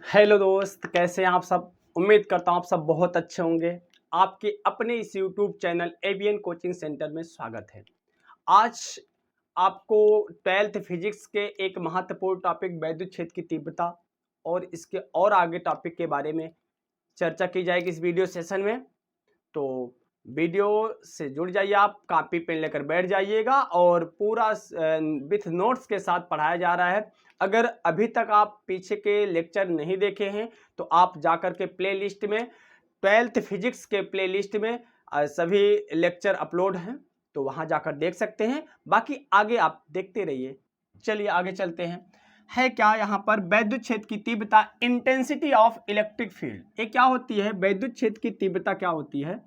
Hello दोस्त, कैसे हैं आप सब। उम्मीद करता हूं आप सब बहुत अच्छे होंगे। आपके अपने इस YouTube channel ABN coaching centre में स्वागत है। आज आपको 12th फिजिक्स के एक महत्वपूर्ण टॉपिक वैद्युत क्षेत्र की तीव्रता और इसके और आगे टॉपिक के बारे में चर्चा की जाएगी इस वीडियो सेशन में। तो वीडियो से जुड़ जाइए, आप कॉपी पेन लेकर बैठ जाइएगा और पूरा विथ नोट्स के साथ पढ़ाया जा रहा है। अगर अभी तक आप पीछे के लेक्चर नहीं देखे हैं तो आप जाकर के प्लेलिस्ट में 12th फिजिक्स के प्लेलिस्ट में सभी लेक्चर अपलोड हैं, तो वहां जाकर देख सकते हैं। बाकी आगे आप देखते रहिए। चलिए आगे चलते हैं। है क्या यहाँ पर वैद्युत क्षेत्र की तीव्रता, इंटेंसिटी ऑफ इलेक्ट्रिक फील्ड। ये क्या होती है? वैद्युत क्षेत्र की तीव्रता क्या होती है?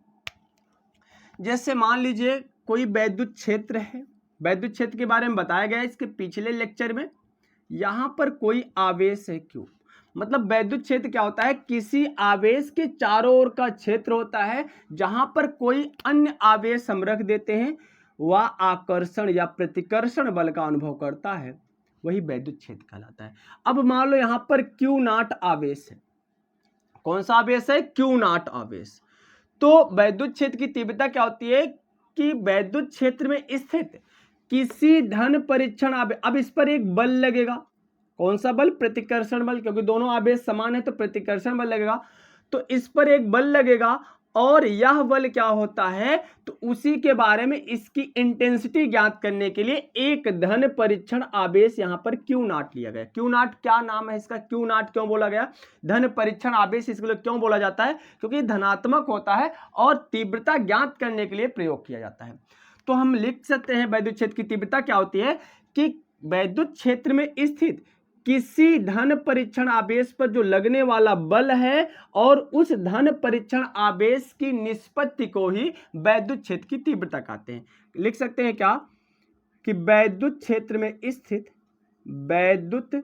जैसे मान लीजिए कोई वैद्युत क्षेत्र है, वैद्युत क्षेत्र के बारे में बताया गया है इसके पिछले लेक्चर में। यहां पर कोई आवेश है, क्यों? मतलब वैद्युत क्षेत्र क्या होता है? किसी आवेश के चारों ओर का क्षेत्र होता है जहां पर कोई अन्य आवेश हम रख देते हैं, वह आकर्षण या प्रतिकर्षण बल का अनुभव करता है, वही वैद्युत क्षेत्र कहलाता है। अब मान लो यहां पर Q0 आवेश है। कौन सा आवेश है? Q0 आवेश। तो वैद्युत क्षेत्र की तीव्रता क्या होती है कि वैद्युत क्षेत्र में स्थित किसी धन परीक्षण आवेश, अब इस पर एक बल लगेगा। कौन सा बल? प्रतिकर्षण बल, क्योंकि दोनों आवेश समान है तो प्रतिकर्षण बल लगेगा। तो इस पर एक बल लगेगा और यह बल क्या होता है, तो उसी के बारे में इसकी इंटेंसिटी ज्ञात करने के लिए एक धन परीक्षण आवेश यहां पर Q0 लिया गया। Q0 क्या नाम है इसका? Q0 क्यों बोला गया? धन परीक्षण आवेश इसके लिए क्यों बोला जाता है? क्योंकि धनात्मक होता है और तीव्रता ज्ञात करने के लिए प्रयोग किया जाता है। तो हम लिख सकते हैं वैद्युत क्षेत्र की तीव्रता क्या होती है कि वैद्युत क्षेत्र में स्थित किसी धन परीक्षण आवेश पर जो लगने वाला बल है और उस धन परीक्षण आवेश की निष्पत्ति को ही वैद्युत क्षेत्र की तीव्रता कहते हैं। लिख सकते हैं क्या कि वैद्युत क्षेत्र में स्थित, वैद्युत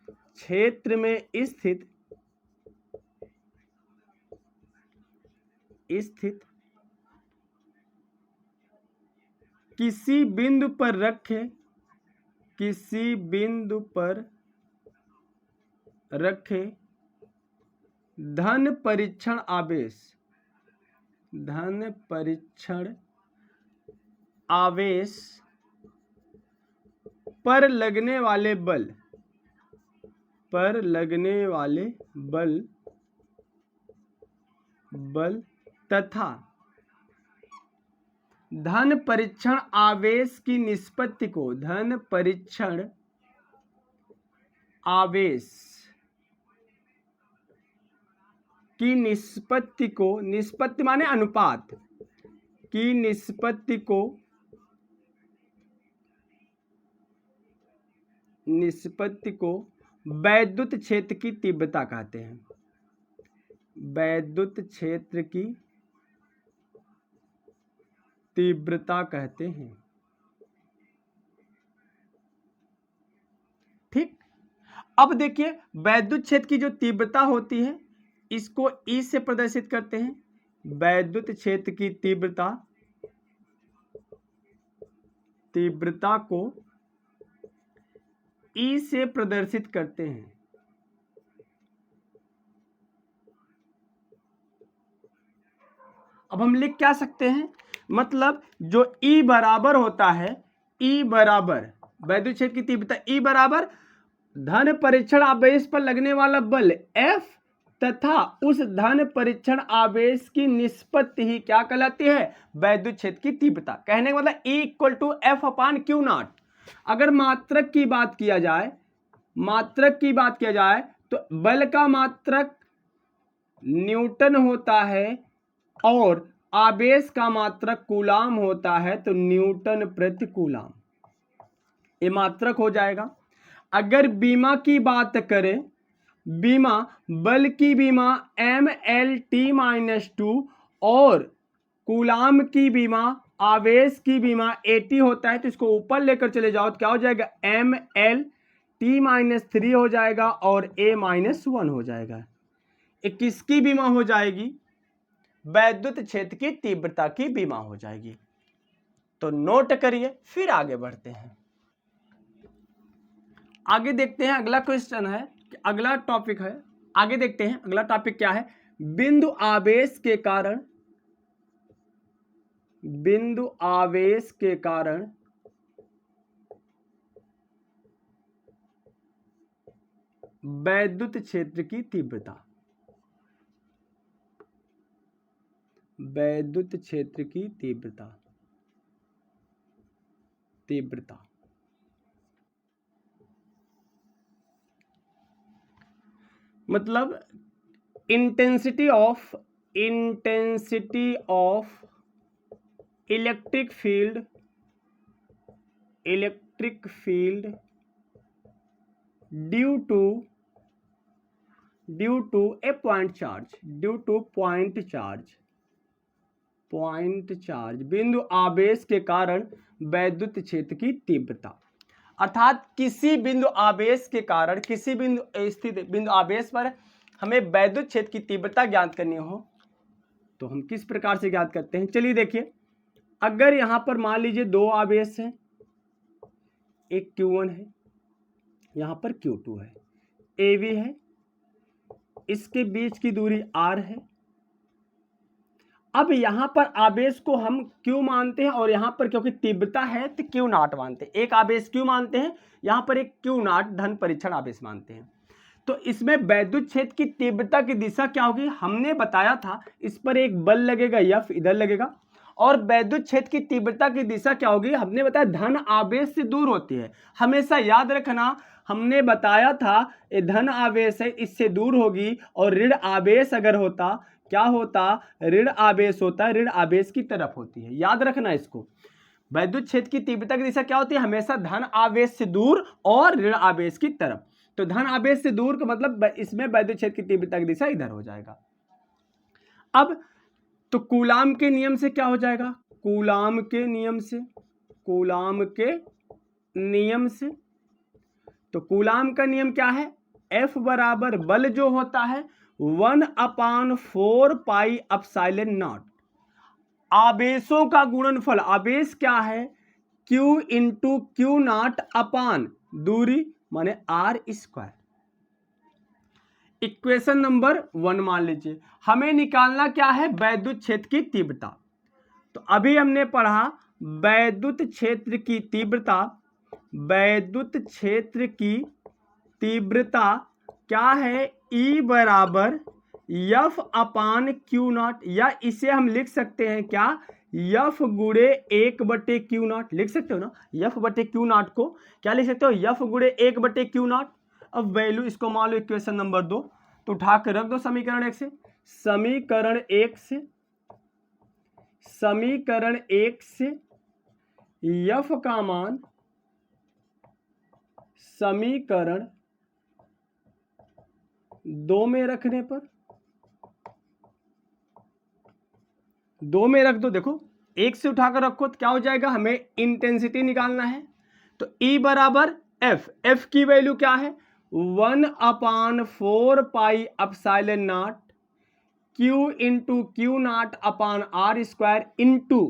क्षेत्र में स्थित किसी बिंदु पर रखे, किसी बिंदु पर रखे धन परीक्षण आवेश, धन परीक्षण आवेश पर लगने वाले बल, पर लगने वाले बल तथा धन परीक्षण आवेश की निष्पत्ति को, धन परीक्षण आवेश की निष्पत्ति को, निष्पत्ति माने अनुपात की निष्पत्ति को, वैद्युत क्षेत्र की तीव्रता कहते हैं। वैद्युत क्षेत्र की तीव्रता कहते हैं। ठीक। अब देखिए वैद्युत क्षेत्र की जो तीव्रता होती है इसको E से प्रदर्शित करते हैं। वैद्युत क्षेत्र की तीव्रता को E से प्रदर्शित करते हैं। अब हम लिख क्या सकते हैं? मतलब जो E बराबर होता है, E बराबर वैद्युत क्षेत्र की तीव्रता E बराबर धन परीक्षण आवेश पर लगने वाला बल F तथा उस धन परीक्षण आवेश की निष्पत्ति ही क्या कहलाती है? वैद्युत क्षेत्र की तीव्रता। कहने का मतलब E = F/Q0। अगर मात्रक की बात किया जाए, तो बल का मात्रक न्यूटन होता है और आवेश का मात्रक कूलाम होता है, तो न्यूटन प्रति कूलाम ये मात्रक हो जाएगा। अगर बीमा की बात करें, बीमा बल की बीमा mLt-2 और कूलाम की बीमा, आवेश की बीमा AT होता है, तो इसको ऊपर लेकर चले जाओ तो क्या हो जाएगा? mLt-3 हो जाएगा और A-1 हो जाएगा। ये किसकी बीमा हो जाएगी? वैद्युत क्षेत्र की तीव्रता की बीमा हो जाएगी। तो नोट करिए, फिर आगे बढ़ते हैं। आगे देखते हैं। अगला क्वेश्चन है कि अगला टॉपिक है, आगे देखते हैं अगला टॉपिक क्या है। बिंदु आवेश के कारण, बिंदु आवेश के कारण वैद्युत क्षेत्र की तीव्रता, वैद्युत क्षेत्र की तीव्रता, तीव्रता मतलब intensity of electric field, electric field due to a point charge, due to point charge, बिंदु आवेश के कारण वैद्युत क्षेत्र की तीव्रता। अर्थात किसी बिंदु आवेश के कारण, किसी बिंदु स्थित बिंदु आवेश पर हमें वैद्युत क्षेत्र की तीव्रता ज्ञात करनी हो तो हम किस प्रकार से ज्ञात करते हैं। चलिए देखिए, अगर यहां पर मान लीजिए दो आवेश हैं, एक Q1 है, यहां पर Q2 है, AB है, इसके बीच की दूरी R है। अब यहां पर आवेश को हम Q मानते हैं और यहां पर क्योंकि तीव्रता है तो Q नॉट मानते हैं। एक आवेश Q मानते हैं, यहां पर एक Q नॉट धन परीक्षण आवेश मानते हैं। तो इसमें वैद्युत क्षेत्र की तीव्रता की दिशा क्या होगी, हमने बताया था इस पर एक बल लगेगा, F इधर लगेगा, और वैद्युत क्षेत्र की तीव्रता की दिशा क्या होगी, हमने बताया धन आवेश से दूर होती है। हमेशा याद रखना, हमने बताया था ये धन आवेश है, इससे दूर होगी, और ऋण आवेश अगर होता, क्या होता, ऋण आवेश होता, ऋण आवेश की तरफ होती है। याद रखना इसको, वैद्युत क्षेत्र की तीव्रता की दिशा क्या होती है, हमेशा धन आवेश से दूर और ऋण आवेश की तरफ। तो धन आवेश से दूर का मतलब इसमें वैद्युत क्षेत्र की तीव्रता की दिशा इधर हो जाएगा। अब तो कूलाम के नियम से क्या हो जाएगा, कूलाम के नियम से, कूलाम के नियम से, तो कूलाम का नियम क्या है, F बराबर बल जो होता है 1/4 पाई एप्सिलॉन नॉट, आवेशों का गुणनफल, आवेश क्या है Q इंटू Q नॉट अपान दूरी माने R स्क्वायर। इक्वेशन नंबर 1 मान लीजिए, हमें निकालना क्या है, वैद्युत क्षेत्र की तीव्रता। तो अभी हमने पढ़ा वैद्युत क्षेत्र की तीव्रता, वैद्युत क्षेत्र की तीव्रता क्या है, E बराबर F अपान Q नॉट, या इसे हम लिख सकते हैं क्या, F गुणे 1/Q नॉट, लिख सकते हो ना, F/Q नॉट को क्या लिख सकते हो, F गुणे 1/Q नॉट। अब वैल्यू इसको मान लो इक्वेशन नंबर 2, तो उठा कर रख दो समीकरण 1 से, समीकरण 1 से, समीकरण 1 से F का मान समीकरण 2 में रखने पर, 2 में रख दो, देखो 1 से उठाकर रखो तो क्या हो जाएगा, हमें इंटेंसिटी निकालना है। तो E बराबर F की वैल्यू क्या है 1/4 pi epsilon not Q into Q not upon R square into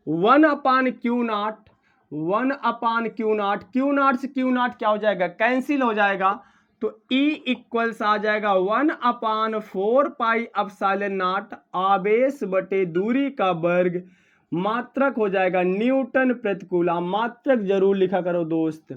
1/Q not, 1/Q not, Q not से Q नॉट क्या हो जाएगा, कैंसिल हो जाएगा, तो E इक्वल्स आ जाएगा 1/4 पाई एप्सिलॉन नॉट आवेश बटे दूरी का वर्ग, मात्रक हो जाएगा न्यूटन प्रति कूलम। मात्रक जरूर लिखा करो दोस्त।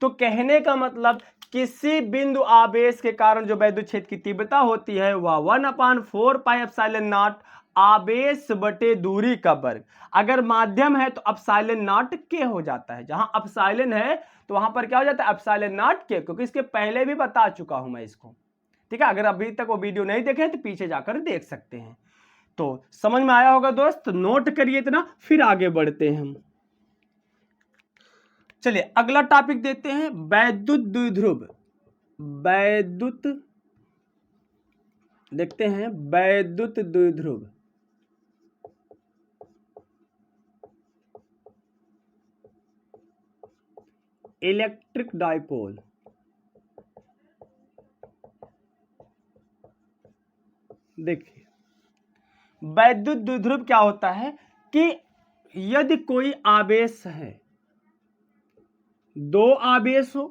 तो कहने का मतलब किसी बिंदु आवेश के कारण जो वैद्युत क्षेत्र की तीव्रता होती है वह 1/4 पाई एप्सिलॉन नॉट आवेश बटे दूरी का वर्ग। अगर माध्यम है तो एप्सिलॉन नॉट के हो जाता है, जहां एप्सिलॉन है तो वहां पर क्या हो जाता है एप्सिलॉन नॉट के, क्योंकि इसके पहले भी बता चुका हूं मैं इसको, ठीक है। अगर अभी तक वो वीडियो नहीं देखे तो पीछे जाकर देख सकते हैं। तो समझ में आया होगा दोस्त, नोट करिए इतना, फिर आगे बढ़ते हैं हम। चलिए अगला टॉपिक देखते हैं, वैद्युत द्विध्रुव, वैद्युत देखते हैं, वैद्युत द्विध्रुव। इलेक्ट्रिक डाइपोल, देखिए वैद्युत द्विध्रुव क्या होता है कि यदि कोई आवेश है, दो आवेश हो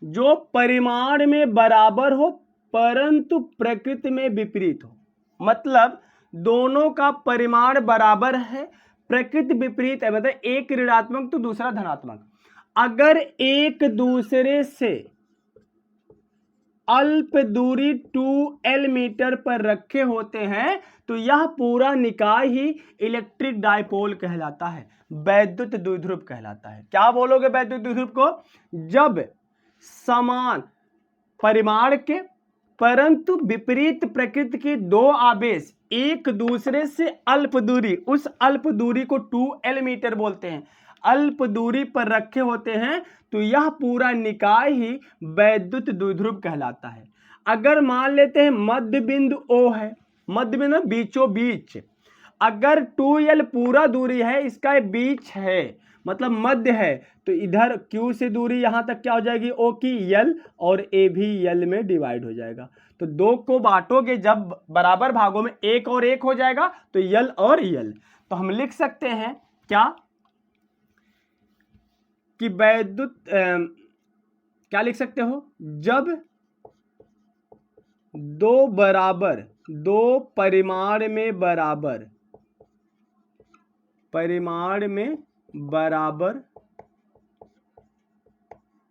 जो परिमाण में बराबर हो परंतु प्रकृति में विपरीत हो। मतलब दोनों का परिमाण बराबर है, प्रकृति विपरीत है, मतलब एक ऋणात्मक तो दूसरा धनात्मक। अगर एक दूसरे से अल्प दूरी 2L मीटर पर रखे होते हैं तो यह पूरा निकाय ही इलेक्ट्रिक डायपोल कहलाता है, वैद्युत द्विध्रुव कहलाता है। क्या बोलोगे वैद्युत द्विध्रुव को? जब समान परिमाण के परंतु विपरीत प्रकृति के दो आवेश एक दूसरे से अल्प दूरी, उस अल्प दूरी को 2L मीटर बोलते हैं, अल्प दूरी पर रखे होते हैं तो यह पूरा निकाय ही वैद्युत द्विध्रुव कहलाता है। अगर मान लेते हैं मध्य बिंदु O है, मध्य बिंदु बीचों बीच, अगर 2L पूरा दूरी है, इसका बीच है मतलब मध्य है, तो इधर Q से दूरी यहां तक क्या हो जाएगी O की L, और A भी L में डिवाइड हो जाएगा। तो दो को बांटोगे जब बराबर भागों में, एक और एक हो जाएगा तो L और L। तो हम लिख सकते हैं क्या कि वैद्युत क्या लिख सकते हो, जब दो बराबर, दो परिमाण में बराबर, परिमाण में बराबर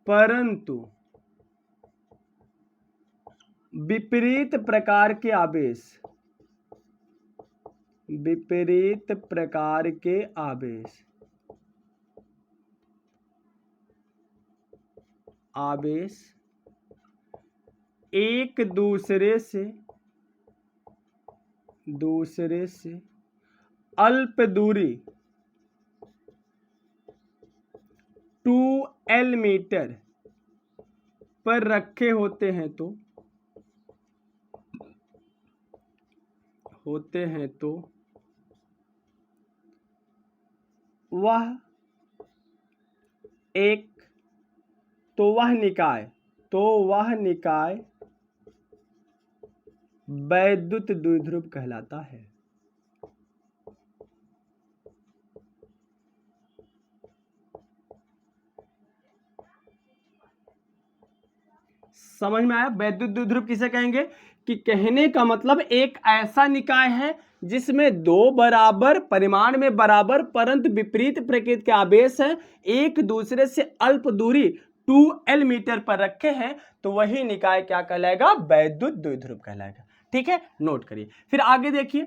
परंतु विपरीत प्रकार के आवेश, विपरीत प्रकार के आवेश, आवेश एक दूसरे से अल्प दूरी 2L मीटर पर रखे होते हैं तो वह एक, तो वह निकाय वैद्युत द्विध्रुव कहलाता है। समझ में आया? वैद्युत द्विध्रुव किसे कहेंगे? कि कहने का मतलब एक ऐसा निकाय है जिसमें दो बराबर परिमाण में बराबर परंतु विपरीत प्रकृति के आवेश हैं, एक दूसरे से अल्प दूरी 2L मीटर पर रखे हैं, तो वही निकाय क्या कहलाएगा? वैद्युत द्विध्रुव कहलाएगा। ठीक है, नोट करिए। फिर आगे देखिए,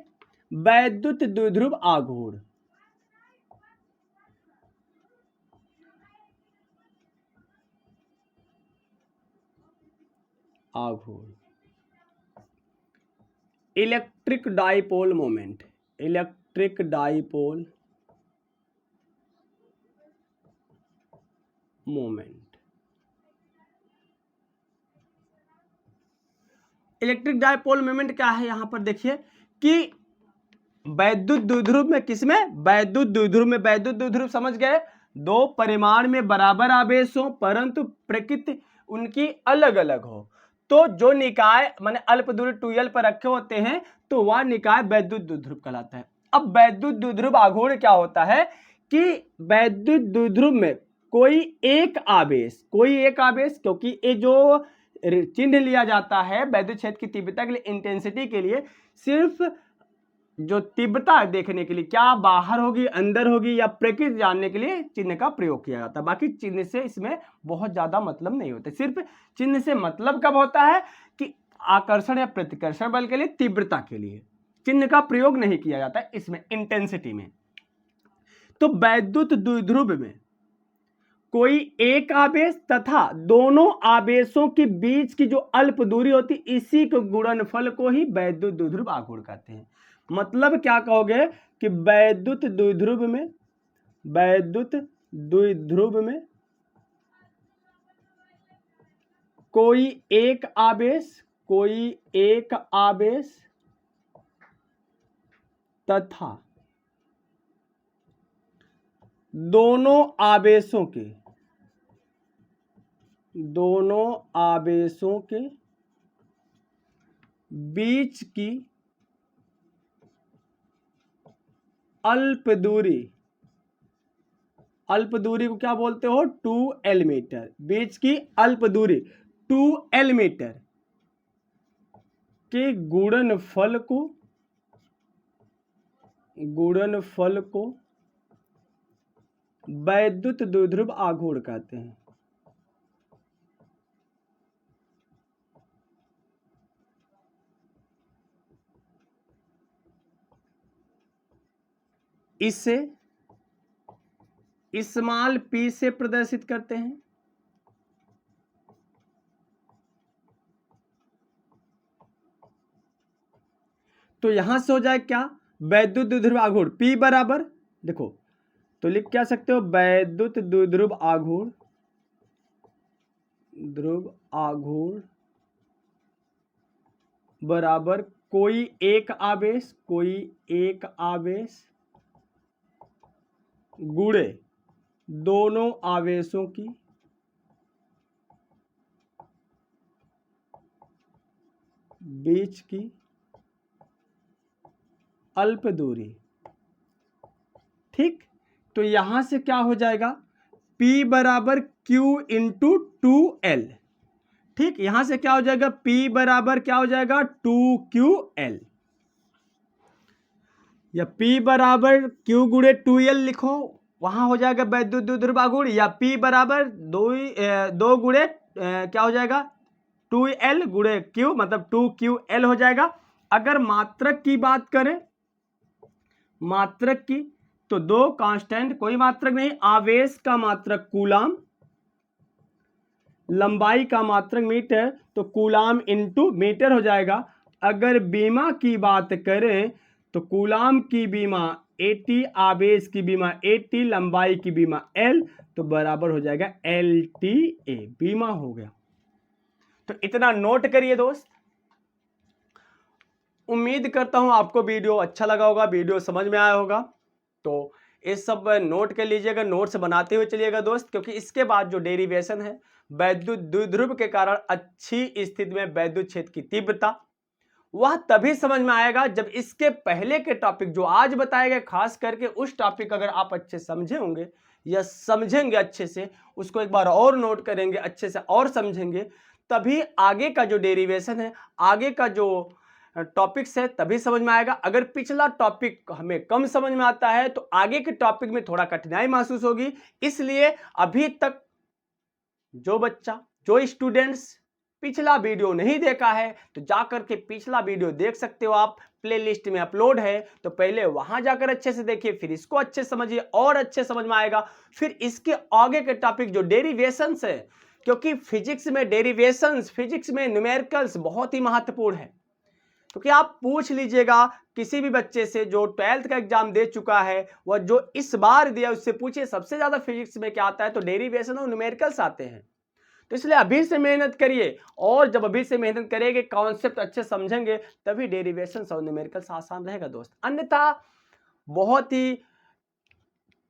वैद्युत द्विध्रुव आघूर्ण। आघूर्ण, electric dipole moment, electric dipole moment. Electric dipole moment क्या है? यहां पर देखिए कि वैद्युत द्विध्रुव में, किसमें? वैद्युत द्विध्रुव में। वैद्युत द्विध्रुव समझ गए, दो परिमाण में बराबर आवेश हो परंतु प्रकृति उनकी अलग अलग हो, तो जो निकाय माने अल्प दूरी 2L पर रखे होते हैं तो वह निकाय वैद्युत द्विध्रुव कहलाता है। अब वैद्युत द्विध्रुव आघूर्ण क्या होता है कि वैद्युत द्विध्रुव में कोई एक आवेश, क्योंकि ये जो चिन्ह लिया जाता है वैद्युत क्षेत्र की तीव्रता के लिए, इंटेंसिटी के लिए, सिर्फ जो तीव्रता देखने के लिए, क्या बाहर होगी अंदर होगी या प्रकृति जानने के लिए चिन्ह का प्रयोग किया जाता है। बाकी चिन्ह से इसमें बहुत ज्यादा मतलब नहीं होता। सिर्फ चिन्ह से मतलब कब होता है कि आकर्षण या प्रतिकर्षण बल के लिए, तीव्रता के लिए चिन्ह का प्रयोग नहीं किया जाता है इसमें, इंटेंसिटी में। तो वैद्युत द्विध्रुव में कोई एक आवेश तथा दोनों आवेशों के बीच की जो अल्प दूरी होती, इसी के गुणनफल को ही वैद्युत द्विध्रुव आघूर्ण कहते हैं। मतलब क्या कहोगे कि वैद्युत द्विध्रुव में कोई एक आवेश तथा दोनों आवेशों के बीच की अल्प दूरी अल्प दूरी को क्या बोलते हो? 2l metre. बीच की अल्प दूरी 2l मीटर के गुणनफल को वैद्युत द्विध्रुव आघूर्ण कहते हैं। इसे स्मॉल p से प्रदर्शित करते हैं। तो यहां से हो जाए क्या? वैद्युत द्विध्रुव आघूर्ण P बराबर, देखो तो लिख क्या सकते हो? वैद्युत द्विध्रुव आघूर्ण बराबर कोई एक आवेश गुणे दोनों आवेशों की बीच की अल्प दूरी। ठीक, तो यहां से क्या हो जाएगा? P बराबर Q इंटू 2L। ठीक, यहां से क्या हो जाएगा? P बराबर क्या हो जाएगा? 2QL, या P बराबर Q गुणे 2L लिखो, वहां हो जाएगा वैद्युत द्विध्रुव आघूर्ण, या P बराबर दो गुणे क्या हो जाएगा? 2L गुणे Q, मतलब 2QL हो जाएगा। अगर मात्रक की बात करें, मात्रक की, तो दो कांस्टेंट, कोई मात्रक नहीं, आवेश का मात्रक कूलाम, लंबाई का मात्रक मीटर, तो कूलाम इंटू मीटर हो जाएगा। अगर बीमा की बात करें तो कूलाम की बीमा 80, आवेश की बीमा 80, लंबाई की बीमा L, तो बराबर हो जाएगा LTA, बीमा हो गया। तो इतना नोट करिए दोस्त। उम्मीद करता हूं आपको वीडियो अच्छा लगा होगा, वीडियो समझ में आया होगा। तो इस सब नोट कर लीजिएगा, नोट्स बनाते हुए चलिएगा दोस्त, क्योंकि इसके बाद जो डेरिवेशन है वैद्युत द्विध्रुव के कारण अच्छी स्थिति में वैद्युत क्षेत्र की तीव्रता, वह तभी समझ में आएगा जब इसके पहले के टॉपिक जो आज बताए गए, खास करके उस टॉपिक अगर आप अच्छे समझे होंगे या समझेंगे अच्छे से, उसको एक बार और नोट करेंगे अच्छे से और समझेंगे, तभी आगे का जो डेरिवेशन है, आगे का जो टॉपिक्स है, तभी समझ में आएगा। अगर पिछला टॉपिक हमें कम समझ में आता है तो आगे के टॉपिक में थोड़ा कठिनाई महसूस होगी। इसलिए अभी तक जो बच्चा, जो स्टूडेंट्स पिछला वीडियो नहीं देखा है तो जाकर के पिछला वीडियो देख सकते हो आप, प्लेलिस्ट में अपलोड है, तो पहले वहां जाकर अच्छे से देखिए, फिर इसको अच्छे से समझिए और अच्छे समझ में आएगा। फिर इसके आगे के टॉपिक जो डेरिवेशंस है, क्योंकि फिजिक्स में डेरिवेशंस, फिजिक्स में न्यूमेरिकल्स बहुत ही महत्वपूर्ण है। क्योंकि आप पूछ लीजिएगा किसी भी बच्चे से जो 12th का एग्जाम दे चुका है, वह जो इस बार दिया, उससे पूछिए सबसे ज्यादा फिजिक्स में क्या आता है, तो डेरिवेशन और न्यूमेरिकल्स आते हैं। तो इसलिए अभी से मेहनत करिए, और जब अभी से मेहनत करेंगे, कॉन्सेप्ट अच्छे समझेंगे, तभी डेरिवेशन और न्यूमेरिकल्स आसान रहेगा दोस्त। अन्यथा बहुत ही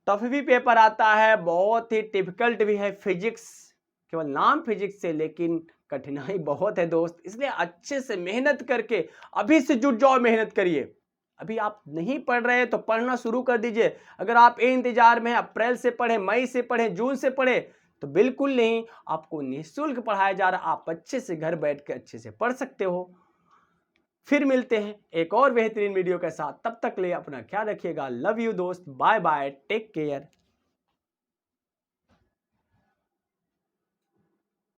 टफ भी पेपर आता है, बहुत ही डिफिकल्ट भी है फिजिक्स, केवल नाम फिजिक्स से, लेकिन कठिनाई बहुत है दोस्त। इसलिए अच्छे से मेहनत करके अभी से जुट जाओ, मेहनत करिए। अभी आप नहीं पढ़ रहे तो पढ़ना शुरू कर दीजिए। अगर आप इंतजार में अप्रैल से पढ़े, मई से पढ़े, जून से पढ़े, तो बिल्कुल नहीं, आपको निःशुल्क पढ़ाया जा रहा, आप अच्छे से घर बैठ के अच्छे से पढ़ सकते हो। फिर मिलते हैं एक और बेहतरीन वीडियो के साथ, तब तक ले अपना ख्याल रखिएगा। लव यू दोस्त, बाय बाय, टेक केयर।